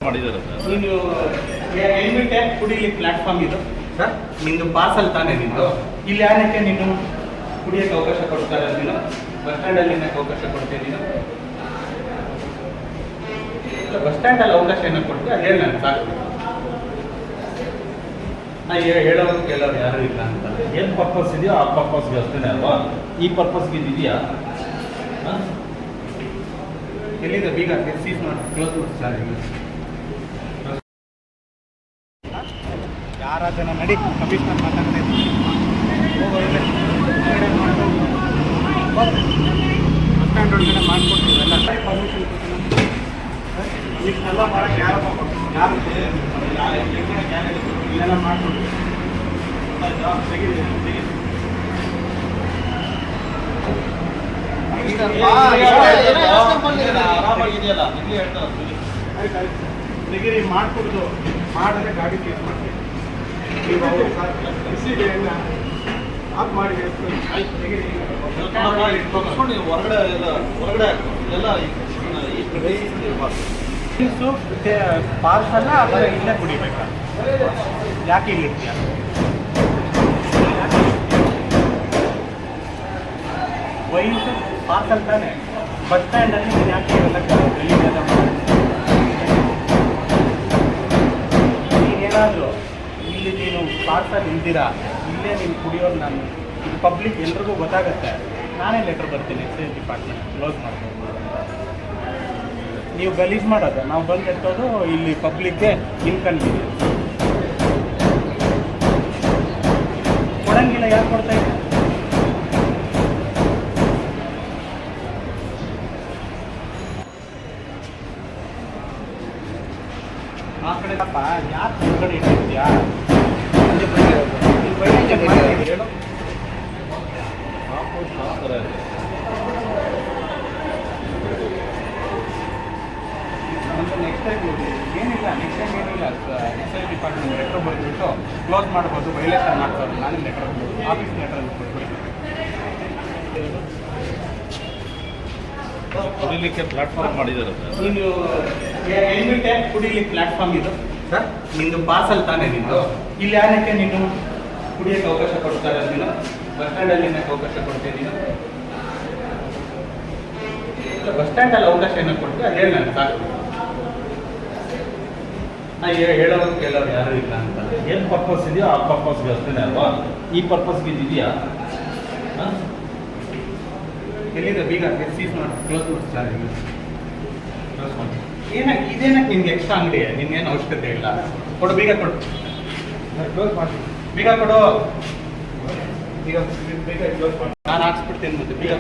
ಮಾಡಿದ್ದಾರೆ ಸರ್. ನೀನು ಹೆಲ್ಮೆಟ್ ಯಾಕೆ ಕುಡಿಲಿಕ್ಕೆ ಪ್ಲಾಟ್ಫಾರ್ಮ್ ಇದು ಸರ್? ನಿಂದು ಪಾರ್ಸಲ್ ತಾನೇ ನಿಂದು? ಇಲ್ಲಿ ಯಾರಕ್ಕೆ ನೀನು ಕುಡಿಯೋಕ್ಕೆ ಅವಕಾಶ ಕೊಡ್ತಾರೆ? ನೀನು ಬಸ್ ಸ್ಟ್ಯಾಂಡಲ್ಲಿ ಅವಕಾಶ ಕೊಡ್ತೀನಿ ನೀನು? ಬಸ್ ಸ್ಟ್ಯಾಂಡಲ್ಲಿ ಅವಕಾಶ ಏನೋ ಕೊಡ್ತೀವಿ ಅದು ಹೇಳಿ ನಾನು ಸಾಕು. ನಾ ಹೇಳೋರು ಕೇಳೋರು ಯಾರು ಇಲ್ಲ ಅಂತ. ಏನು ಪರ್ಪಸ್ ಇದೆಯೋ ಆ ಪರ್ಪಸ್ಗೆ ಅಷ್ಟೇ ಅಲ್ವಾ? ಈ ಪರ್ಪಸ್ಗೆ ಇದೆಯಾ? ಎಲ್ಲಿದೆ ಬೀಗ? ಸೀಸ್ ಮಾಡಿ ಕ್ಲೋಸ್ ಮಾಡಿ ಸರ್. ಯಾರ ಜನ ನಡಿ ಕಮಿಷನರ್ ಮಾತಾಡ್ತಾ ಇದ್ದೀನಿ. ಬಸ್ ಸ್ಟ್ಯಾಂಡ್ ಒಳಗಡೆ ಮಾಡಿಕೊಡ್ತೀವಲ್ಲ ಪರ್ಮಿಷನ್ ಇಷ್ಟೆಲ್ಲ ಮಾಡೋಕ್ಕೆ ಯಾರು ಇಲ್ಲೆಲ್ಲ ಮಾಡಿಕೊಡ್ತೀವಿ. ಆರಾಮಾಗಿದೆಯಲ್ಲ ಇಲ್ಲಿ ಹೇಳ್ತಾರೆ. ಡಿಗ್ರಿ ಮಾಡಿಕೊಡ್ದು ಮಾಡಿದ್ರೆ ಗಾಡಿ ಕೇಸ್ ಮಾಡ್ತೀವಿ. ಆಫ್ ಮಾಡಿ ಹೊರಗಡೆ ಎಲ್ಲ ಪಾರ್ಸಲ್ ಆದರೆ ಇಲ್ಲೇ ಕುಡಿಬೇಕಾ? ಯಾಕೆ ಇಲ್ಲಿ ಇರ್ತೀಯ? ವೈನ್ಸು ಪಾರ್ಸಲ್ ತಾನೆ. ಬಸ್ ಸ್ಟ್ಯಾಂಡಲ್ಲಿ ನೀನು ಯಾಕೆ ಇವೆಲ್ಲ ಗಲೀಜೆಲ್ಲ ಮಾಡಿ? ನೀನೇನಾದರೂ ಇಲ್ಲಿ ನೀನು ಪಾರ್ಸಲ್ ಇಲ್ದಿರಾ ಇಲ್ಲೇ ನೀನು ಕುಡಿಯೋದು ನಾನು ಇದು ಪಬ್ಲಿಕ್ ಎಲ್ರಿಗೂ ಗೊತ್ತಾಗುತ್ತೆ. ನಾನೇ ಲೆಟ್ರ್ ಬರ್ತೀನಿ ಎಕ್ಸೈಸ್ ಡಿಪಾರ್ಟ್ಮೆಂಟ್ ಕ್ಲೋಸ್ ಮಾಡ್ಬೋದು. ನೀವು ಗಲೀಜು ಮಾಡೋದು ನಾವು ಬಂದು ಎತ್ತೋದು ಇಲ್ಲಿ ಪಬ್ಲಿಕ್ಗೆ ಇನ್ಕನ್ವೀನಿಯನ್ಸ್. ಕೊಡಂಗಿಲ್ಲ ಯಾಕೆ ಕೊಡ್ತಾ ಇದ್ದೀವಿ? ಆ ಕಡೆ ಅಪ್ಪ ಯಾಕೆ ಹೊರಗಡೆ ಇಟ್ಟಿದ್ಯಾ? ನೆಕ್ಸ್ಟ್ ಟೈಮ್ ಏನಿಲ್ಲ, ನೆಕ್ಸ್ಟ್ ಟೈಮ್ ಏನಿಲ್ಲ. ಎಕ್ಸೈಸ್ ಡಿಪಾರ್ಟ್ಮೆಂಟ್ ಲೆಟ್ರ್ ಬರೆದ್ಬಿಟ್ಟು ಕ್ಲೋಸ್ ಮಾಡ್ಬೋದು, ವೈಲೇಷನ್ ಮಾಡ್ತಾರೆ. ನಾನೇ ಲೆಟ್ರ್ ಆಫೀಸ್ ಲೆಟ್ರಲ್ಲಿ ಕೊಡ್ಬೇಕು. ಕುಡಿಲಿಕ್ಕೆ ಪ್ಲಾಟ್ಫಾರ್ಮ್ ಮಾಡಿದ್ದಾರೆ ಸರ್. ನೀನು ಹೆಲ್ಮೆಟ್ ಯಾಕೆ ಕುಡಿಲಿಕ್ಕೆ ಪ್ಲಾಟ್ಫಾರ್ಮ್ ಇದು ಸರ್? ನಿಂದು ಪಾರ್ಸಲ್ ತಾನೇ ನಿಂದು? ಇಲ್ಲಿ ಯಾರಕ್ಕೆ ನೀನು ಕುಡಿಯೋಕ್ಕೆ ಅವಕಾಶ ಕೊಡ್ತಾರೆ? ನೀನು ಬಸ್ ಸ್ಟ್ಯಾಂಡಲ್ಲಿ ಅವಕಾಶ ಕೊಡ್ತೀನಿ ನೀನು? ಬಸ್ ಸ್ಟ್ಯಾಂಡಲ್ಲಿ ಅವಕಾಶ ಏನೋ ಕೊಡ್ತೀವಿ ಅದು ಹೇಳಿ ನಾನು ಸಾಕು. ನಾ ಹೇಳೋರು ಕೇಳೋರು ಯಾರು ಇಲ್ಲ ಅಂತ. ಏನು ಪರ್ಪಸ್ ಇದೆಯೋ ಆ ಪರ್ಪಸ್ಗೆ ಅಷ್ಟೇ ಅಲ್ವಾ? ಈ ಪರ್ಪಸ್ಗೆ ಇದೆಯಾ? ಎಲ್ಲಿದೆ ಬೀಗ? ಸೀಸ್ ಮಾಡಿ ಕ್ಲೋಸ್ ಮಾಡಿ ಸರ್. ಕ್ಲೋಸ್ ಮಾಡಿ ಏನಕ್ಕೆ ಇದೇನಕ್ಕೆ ನಿನ್ಗೆ ಎಕ್ಸ್ಟ್ರಾ ಅಂಗಡಿ? ನಿನ್ಗೇನು ಅವಶ್ಯಕತೆ ಇಲ್ಲ. ಕೊಡು ಬೀಗ, ಕೊಡು ಕ್ಲೋಸ್ ಮಾಡಿ. ಬೀಗ ಕೊಡು. ಬೀಗ ಬೀಗ ಕ್ಲೋಸ್ ಮಾಡಿ. ನಾನು ಹಾಕ್ಸ್ಬಿಡ್ತೀನಿ ಮತ್ತೆ ಬೀಗ.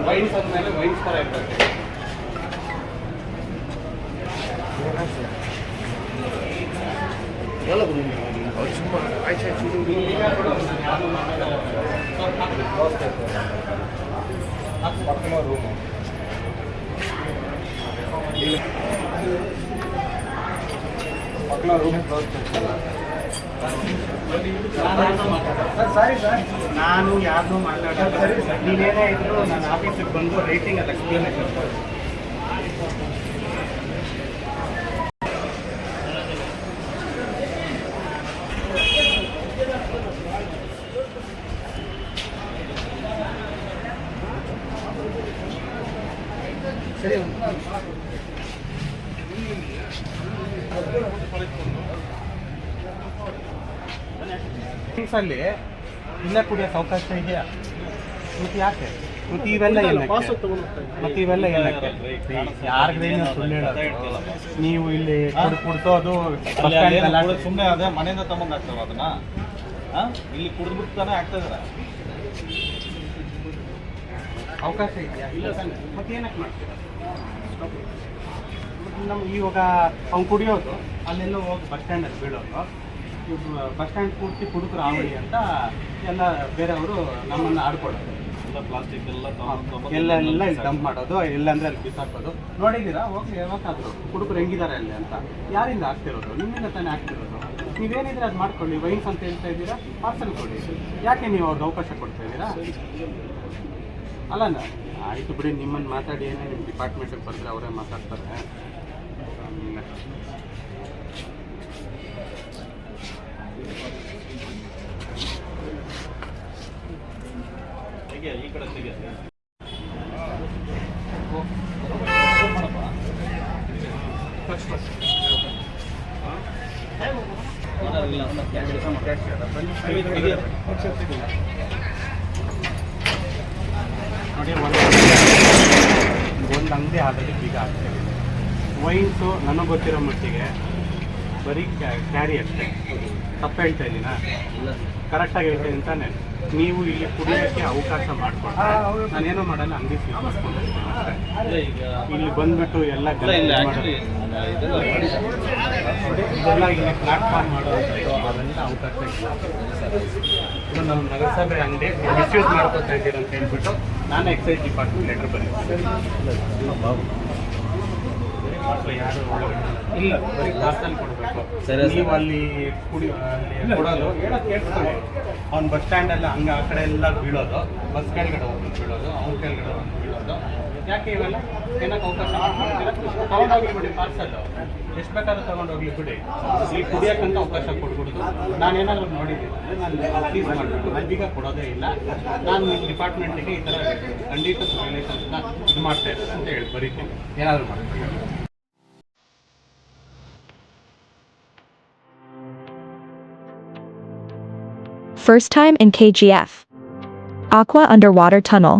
ವೈನ್ಸ್ ಅಂದಮೇಲೆ ವೈನ್ಸ್ ಥರ ಇರ್ತದೆ. ರೂಮು ಸಾರಿ ಸರ್, ನಾನು ಯಾರನ್ನೂ ಮಾತಾಡೋದು. ನೀವೇನೇ ಇದ್ರು ನನ್ನ ಆಫೀಸಿಗೆ ಬಂದು ರೈಟಿಂಗ್ ಅದು ಎಕ್ಸ್ಪ್ಲನೇಷನ್. ಸರಿ ಅಲ್ಲಿ ಇಲ್ಲೇ ಕುಡಿಯೋಕೆ ಅವಕಾಶ ಇದೆಯಾ? ಮತ್ತೆ ಯಾಕೆ? ಮತ್ತೆ ಇವೆಲ್ಲ ಮತ್ತೆ ಇವೆಲ್ಲ ಏನಕ್ಕೆ? ಯಾರಿಗೇನು ಸುಳ್ಳು ಹೇಳೋದು? ನೀವು ಇಲ್ಲಿ ಕುಡ್ಸೋದು ಸುಮ್ಮನೆ ಅದೇ ಮನೆಯಿಂದ ತಗೊಂಡು ಆಗ್ತಾರ ಅದನ್ನ ಇಲ್ಲಿ ಕುಡಿದ್ಬಿಟ್ಟು ತಾನೇ ಆಗ್ತಾ ಇದಾರೆ. ಅವಕಾಶ ಇದೆಯಾ? ಇಲ್ಲ ತಾನೆ. ಮತ್ತೆ ಏನಕ್ಕೆ ಮಾಡ್ತೀರಾ? ನಮ್ಮ ಇವಾಗ ಅವ್ನು ಕುಡಿಯೋದು ಅಲ್ಲೆಲ್ಲ ಹೋಗಿ ಬಸ್ ಸ್ಟ್ಯಾಂಡಲ್ಲಿ ಬೀಳೋದು. ಬಸ್ ಸ್ಟ್ಯಾಂಡ್ ಪೂರ್ತಿ ಕುಡುಕರು ಆವಳಿ ಅಂತ ಎಲ್ಲ ಬೇರೆಯವರು ನಮ್ಮನ್ನು ಆಡ್ಕೊಳ್ಳೋದು. ಎಲ್ಲ ಪ್ಲಾಸ್ಟಿಕ್ ಎಲ್ಲ ಇಲ್ಲಿ ಡಂಪ್ ಮಾಡೋದು, ಎಲ್ಲಂದ್ರೆ ಅಲ್ಲಿ ಬಿಸಾಕೋದು. ನೋಡಿದ್ದೀರಾ? ಹೋಗಿ ಯಾವತ್ತಾದ್ರು ಹುಡುಗರು ಹೆಂಗಿದ್ದಾರೆ ಅಲ್ಲಿ ಅಂತ. ಯಾರಿಂದ ಆಗ್ತಿರೋದು? ನಿಮ್ಮಿಂದ ತಾನೇ ಆಗ್ತಿರೋದು. ನೀವೇನಿದ್ರೆ ಅದು ಮಾಡ್ಕೊಳ್ಳಿ. ವೈನ್ಸ್ ಅಂತ ಹೇಳ್ತಾ ಇದ್ದೀರಾ, ಪಾರ್ಸಲ್ ಕೊಡಿ. ಯಾಕೆ ನೀವು ಅವ್ರಿಗೆ ಅವಕಾಶ ಕೊಡ್ತಾ ಇದ್ದೀರಾ? ಅಲ್ಲ ಆಯಿತು ಬಿಡಿ, ನಿಮ್ಮನ್ನು ಮಾತಾಡಿ ಏನೇ ನಿಮ್ಮ ಡಿಪಾರ್ಟ್ಮೆಂಟಿಗೆ ಬಂದರೆ ಅವರೇ ಮಾತಾಡ್ತಾರೆ. ತೆಗಿಯ, ಈ ಕಡೆ ತೆಗಿಯ. ನೋಡಿ, ಒಂದು ಅಂಗಡಿ ಆಲ್ರೆಡಿ ಬೀಗ ಆಗ್ತದೆ. ವೈನ್ಸು ನನಗೆ ಗೊತ್ತಿರೋ ಮಟ್ಟಿಗೆ ಬರೀ ಕ್ಯಾರಿ ಅಷ್ಟೇ. ತಪ್ಪು ಹೇಳ್ತಾ ಇದ್ದೀನಾ? ಕರೆಕ್ಟಾಗಿ ಹೇಳ್ತೀನಿ ತಾನೆ. ನೀವು ಇಲ್ಲಿ ಕುಡಿಯೋಕ್ಕೆ ಅವಕಾಶ ಮಾಡಿಕೊಡ್ತಾರೆ, ನಾನೇನೋ ಮಾಡಲ್ಲ, ಅಂಗಡಿ ಸೀಸ್ ಮಾಡ್ಕೊಂಡಿರ್ತೀನಿ ಅಷ್ಟೇ. ಇಲ್ಲಿ ಬಂದುಬಿಟ್ಟು ಎಲ್ಲ ಇದೆಲ್ಲ ಇಲ್ಲಿ ಪ್ಲಾಟ್ಫಾರ್ಮ್ ಮಾಡೋದು ಅವೆಲ್ಲ ಅವಕಾಶ ಇಲ್ಲ. ಇದು ನಮ್ಮ ನಗರಸಭೆ ಅಂಗಡಿ ಮಿಸ್ಯೂಸ್ ಮಾಡ್ಕೊತಾ ಇದ್ದೀರ ಅಂತ ಹೇಳ್ಬಿಟ್ಟು ನಾನು ಎಕ್ಸೈಸ್ ಡಿಪಾರ್ಟ್ಮೆಂಟ್ ಲೆಟರ್ ಬರೀತೀನಿ. ಯಾರು ಇಲ್ಲ, ಬರೀ ಪಾರ್ಸಲ್ ಕೊಡಬೇಕು. ನೀವು ಅಲ್ಲಿ ಕೊಡೋದು ಅವ್ನು ಬಸ್ ಸ್ಟ್ಯಾಂಡಲ್ಲಿ ಹಂಗೆ ಆ ಕಡೆ ಎಲ್ಲ ಬೀಳೋದು, ಬಸ್ ಕೆಳಗಡೆ ಹೋಗಿ ಬೀಳೋದು, ಅವ್ನ ಕೆಳಗಡೆ ಹೋಗಿ ಬೀಳೋದು. ಯಾಕೆ ಇವೆಲ್ಲ ಏನಕ್ಕೆ ಅವಕಾಶ ಮಾಡ್ಕೊಡ್ತೀರ? ತೊಗೊಂಡೋಗ್ಲಿ ಬಿಡಿ, ಪಾರ್ಸಲ್ಲು ಎಷ್ಟು ಬೇಕಾದ್ರೂ ತೊಗೊಂಡೋಗ್ಲಿ ಬಿಡಿ. ಇಲ್ಲಿ ಕುಡಿಯೋಕ್ಕಂತ ಅವಕಾಶ ಕೊಡ್ಬಿಡ್ದು. ನಾನೇನಾದರೂ ನೋಡಿದ್ದೀನಿ ಅಂದರೆ ನಾನು ಫೀಸ್ ಮಾಡಬೇಕು, ನಾನು ಬೀಗ ಕೊಡೋದೇ ಇಲ್ಲ. ನಾನು ನಿಮ್ಮ ಡಿಪಾರ್ಟ್ಮೆಂಟಿಗೆ ಈ ಥರ ಖಂಡಿತ ವೈಲೇಷನ್ಸ್ನ ಇದು ಮಾಡ್ತಾ ಇದ್ದಾರೆ ಅಂತ ಹೇಳಿ ಬರೀತೀನಿ. ಏನಾದರೂ ಮಾಡ್ತೀನಿ. First time in KGF. Aqua underwater tunnel.